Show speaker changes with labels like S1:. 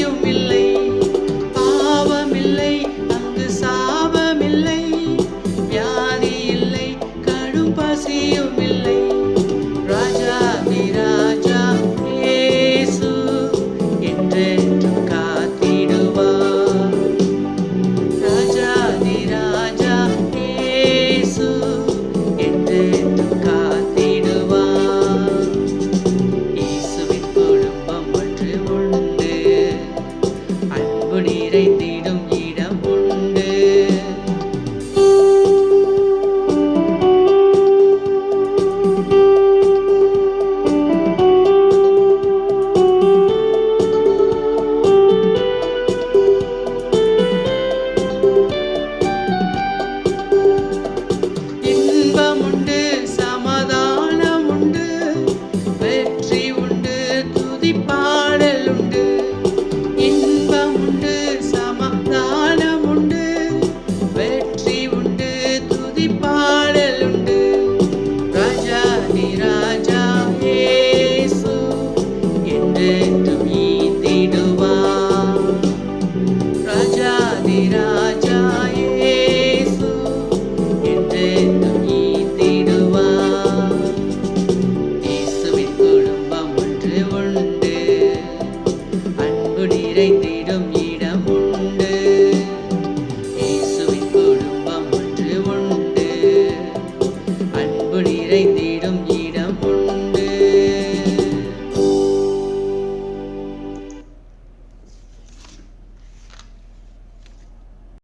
S1: பசியும் இல்லை, பாவமில்லை, அங்கு சாபமில்லை, வியாதி இல்லை, கடும் பசியும் இல்லை. ராஜாதி ராஜா இயேசு என்றென்றும் காத்திடுவார். ராஜாதி ராஜா இயேசு என்றென்றும் காத்திடுவார். இயேசுவின் குடும்பம் ஒன்று உண்டு, அன்பு நிறைந்திடும் இடம் உண்டு. இன்பம் உண்டு, சமாதானம் உண்டு, வெற்றி உண்டு, துதிப்பாடல் உண்டு. இன்பம் உண்டு, சமாதானம் உண்டு, வெற்றி உண்டு, துதிப்பாடல் உண்டு. ராஜாதி ராஜா இயேசு என்றென்றும் ஈந்திடுவார். ராஜாதி ராஜா இயேசு என்றென்றும் ஈந்திடுவார். இயேசுவின் குடும்பம் ஒன்று உண்டு, அன்பு நிறைந்திடும் இடம் உண்டு. இயேசுவின் குடும்பம் ஒன்று உண்டு, அன்பு நிறைந்திடும்